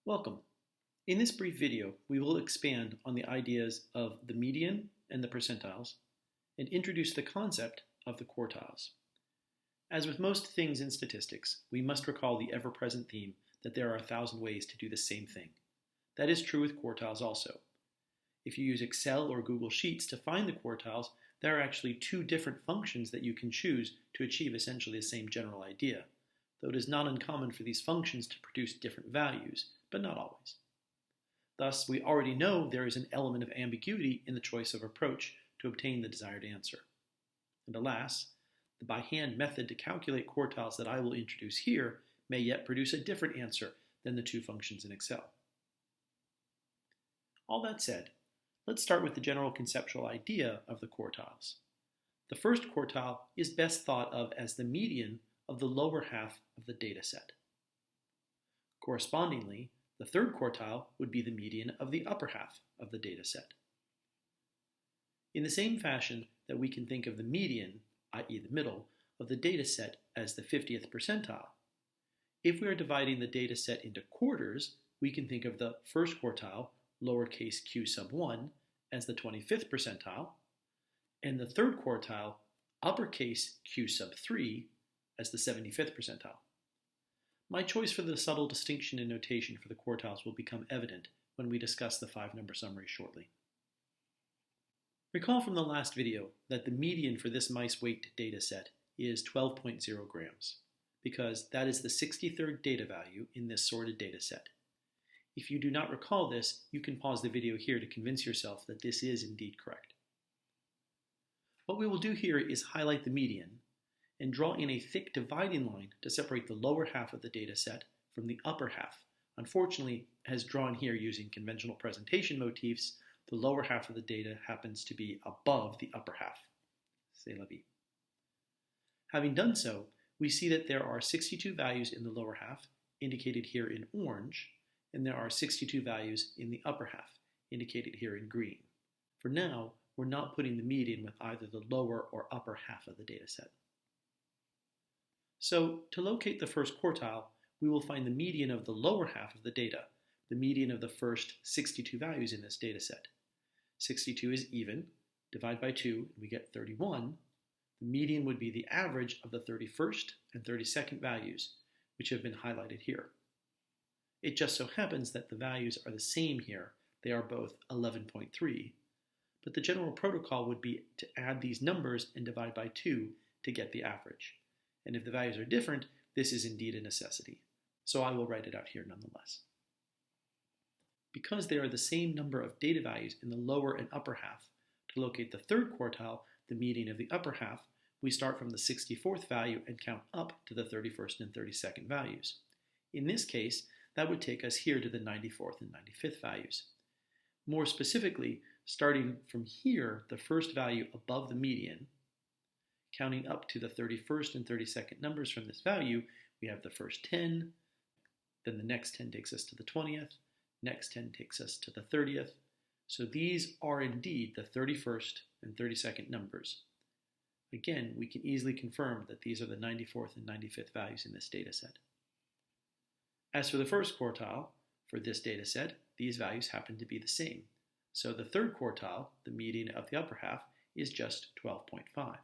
Welcome. In this brief video, we will expand on the ideas of the median and the percentiles and introduce the concept of the quartiles. As with most things in statistics, we must recall the ever-present theme that there are 1,000 ways to do the same thing. That is true with quartiles also. If you use Excel or Google Sheets to find the quartiles, there are actually two different functions that you can choose to achieve essentially the same general idea, though it is not uncommon for these functions to produce different values, but not always. Thus, we already know there is an element of ambiguity in the choice of approach to obtain the desired answer. And alas, the by-hand method to calculate quartiles that I will introduce here may yet produce a different answer than the two functions in Excel. All that said, let's start with the general conceptual idea of the quartiles. The first quartile is best thought of as the median of the lower half of the data set. Correspondingly, the third quartile would be the median of the upper half of the data set. In the same fashion that we can think of the median, i.e. the middle, of the data set as the 50th percentile, if we are dividing the data set into quarters, we can think of the first quartile, lowercase q sub 1, as the 25th percentile, and the third quartile, uppercase q sub 3, as the 75th percentile. My choice for the subtle distinction in notation for the quartiles will become evident when we discuss the 5-number summary shortly. Recall from the last video that the median for this mice weight data set is 12.0 grams, because that is the 63rd data value in this sorted data set. If you do not recall this, you can pause the video here to convince yourself that this is indeed correct. What we will do here is highlight the median and draw in a thick dividing line to separate the lower half of the data set from the upper half. Unfortunately, as drawn here using conventional presentation motifs, the lower half of the data happens to be above the upper half. C'est la vie. Having done so, we see that there are 62 values in the lower half, indicated here in orange, and there are 62 values in the upper half, indicated here in green. For now, we're not putting the median with either the lower or upper half of the data set. So, to locate the first quartile, we will find the median of the lower half of the data, the median of the first 62 values in this data set. 62 is even, divide by 2, and we get 31. The median would be the average of the 31st and 32nd values, which have been highlighted here. It just so happens that the values are the same here. They are both 11.3, but the general protocol would be to add these numbers and divide by 2 to get the average. And if the values are different, this is indeed a necessity. So I will write it out here nonetheless. Because there are the same number of data values in the lower and upper half, to locate the third quartile, the median of the upper half, we start from the 64th value and count up to the 31st and 32nd values. In this case, that would take us here to the 94th and 95th values. More specifically, starting from here, the first value above the median, counting up to the 31st and 32nd numbers from this value, we have the first 10, then the next 10 takes us to the 20th, next 10 takes us to the 30th. So these are indeed the 31st and 32nd numbers. Again, we can easily confirm that these are the 94th and 95th values in this data set. As for the first quartile, for this data set, these values happen to be the same. So the third quartile, the median of the upper half, is just 12.5.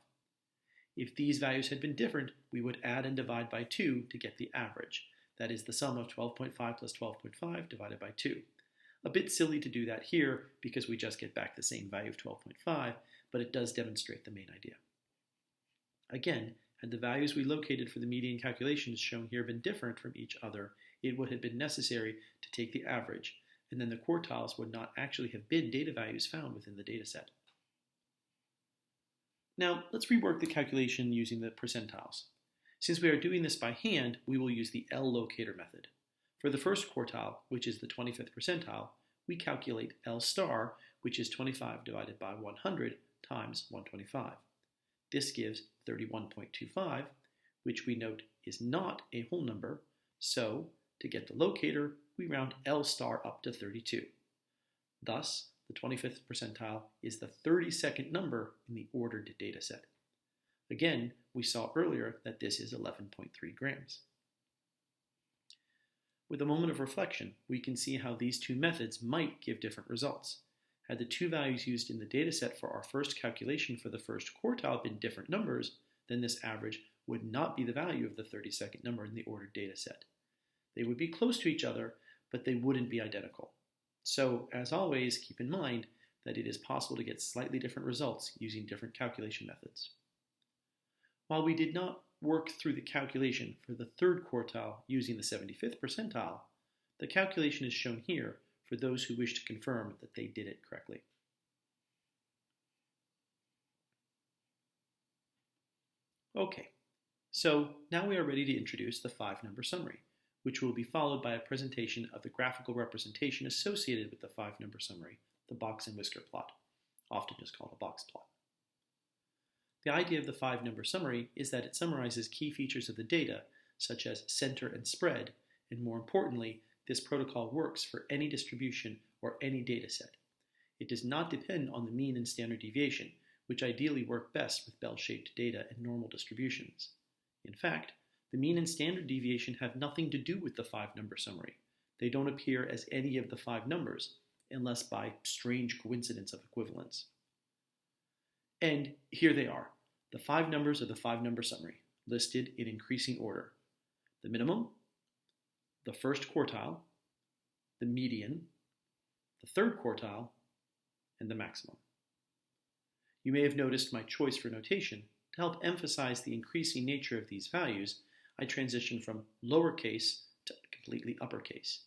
If these values had been different, we would add and divide by 2 to get the average. That is the sum of 12.5 plus 12.5 divided by 2. A bit silly to do that here because we just get back the same value of 12.5, but it does demonstrate the main idea. Again, had the values we located for the median calculations shown here been different from each other, it would have been necessary to take the average, and then the quartiles would not actually have been data values found within the data set. Now, let's rework the calculation using the percentiles. Since we are doing this by hand, we will use the L-locator method. For the first quartile, which is the 25th percentile, we calculate L star, which is 25 divided by 100 times 125. This gives 31.25, which we note is not a whole number, so to get the locator, we round L star up to 32. Thus, the 25th percentile is the 32nd number in the ordered data set. Again, we saw earlier that this is 11.3 grams. With a moment of reflection, we can see how these two methods might give different results. Had the two values used in the dataset for our first calculation for the first quartile been different numbers, then this average would not be the value of the 32nd number in the ordered dataset. They would be close to each other, but they wouldn't be identical. So, as always, keep in mind that it is possible to get slightly different results using different calculation methods. While we did not work through the calculation for the third quartile using the 75th percentile, the calculation is shown here for those who wish to confirm that they did it correctly. Okay, so now we are ready to introduce the 5-number summary, which will be followed by a presentation of the graphical representation associated with the 5-number summary, the Box-and-Whisker plot, often just called a box plot. The idea of the 5-number summary is that it summarizes key features of the data, such as center and spread, and more importantly, this protocol works for any distribution or any data set. It does not depend on the mean and standard deviation, which ideally work best with bell-shaped data and normal distributions. In fact, the mean and standard deviation have nothing to do with the 5-number summary. They don't appear as any of the 5 numbers, unless by strange coincidence of equivalence. And here they are, the 5 numbers of the 5-number summary, listed in increasing order. The minimum, the first quartile, the median, the third quartile, and the maximum. You may have noticed my choice for notation. To help emphasize the increasing nature of these values, I transition from lowercase to completely uppercase.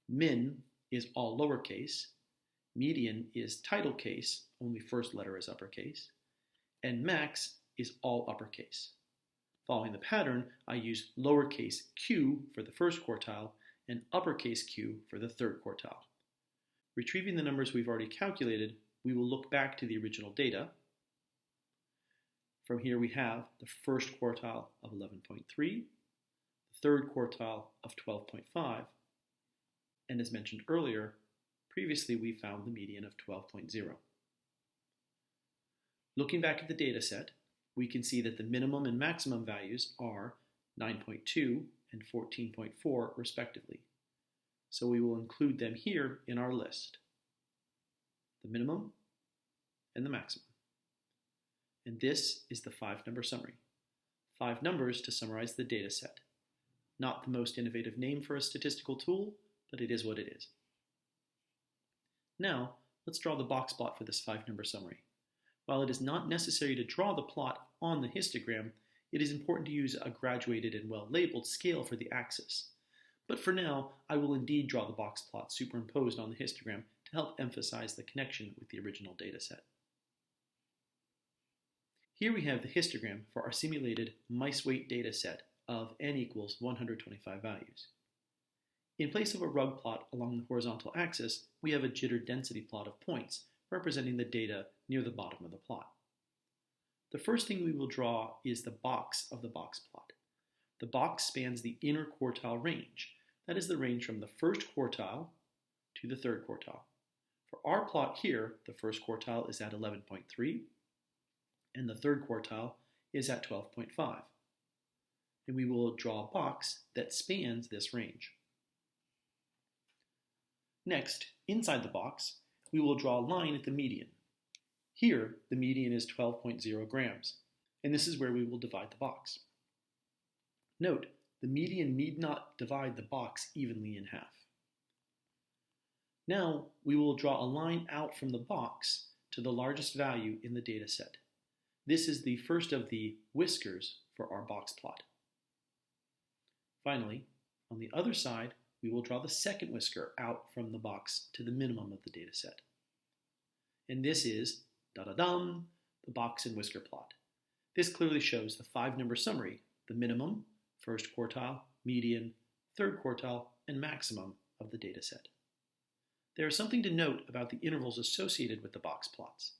Min is all lowercase, median is title case, only first letter is uppercase, and max is all uppercase. Following the pattern, I use lowercase q for the first quartile and uppercase q for the third quartile. Retrieving the numbers we've already calculated, we will look back to the original data. From here we have the first quartile of 11.3, the third quartile of 12.5, and as mentioned earlier, previously we found the median of 12.0. Looking back at the data set, we can see that the minimum and maximum values are 9.2 and 14.4 respectively. So we will include them here in our list. The minimum and the maximum. And this is the 5-number summary. 5 numbers to summarize the data set. Not the most innovative name for a statistical tool, but it is what it is. Now, let's draw the box plot for this 5-number summary. While it is not necessary to draw the plot on the histogram, it is important to use a graduated and well-labeled scale for the axis. But for now, I will indeed draw the box plot superimposed on the histogram to help emphasize the connection with the original data set. Here we have the histogram for our simulated mice weight data set of n equals 125 values. In place of a rug plot along the horizontal axis, we have a jitter density plot of points representing the data near the bottom of the plot. The first thing we will draw is the box of the box plot. The box spans the inner quartile range. That is the range from the first quartile to the third quartile. For our plot here, the first quartile is at 11.3, and the third quartile is at 12.5. And we will draw a box that spans this range. Next, inside the box, we will draw a line at the median. Here, the median is 12.0 grams, and this is where we will divide the box. Note, the median need not divide the box evenly in half. Now, we will draw a line out from the box to the largest value in the data set. This is the first of the whiskers for our box plot. Finally, on the other side, we will draw the second whisker out from the box to the minimum of the data set. And this is, da-da-dum, the Box-and-Whisker plot. This clearly shows the 5-number summary, the minimum, first quartile, median, third quartile, and maximum of the data set. There is something to note about the intervals associated with the box plots.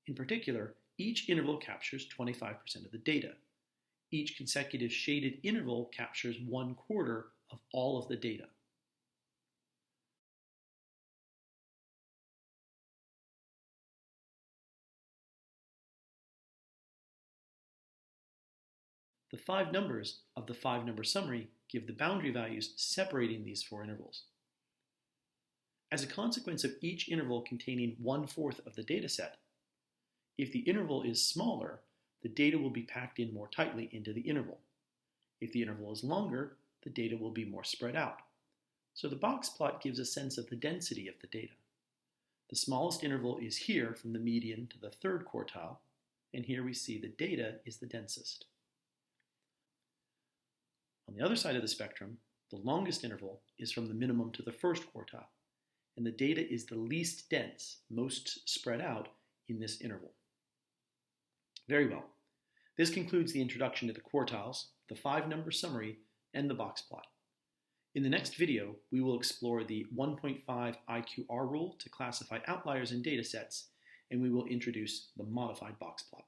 In particular, each interval captures 25% of the data. Each consecutive shaded interval captures 1/4 of all of the data. The 5 numbers of the 5-number summary give the boundary values separating these four intervals. As a consequence of each interval containing 1/4 of the data set, if the interval is smaller, the data will be packed in more tightly into the interval. If the interval is longer, the data will be more spread out. So the box plot gives a sense of the density of the data. The smallest interval is here from the median to the third quartile, and here we see the data is the densest. On the other side of the spectrum, the longest interval is from the minimum to the first quartile, and the data is the least dense, most spread out in this interval. Very well. This concludes the introduction to the quartiles, the 5-number summary, and the box plot. In the next video, we will explore the 1.5 IQR rule to classify outliers in datasets, and we will introduce the modified box plot.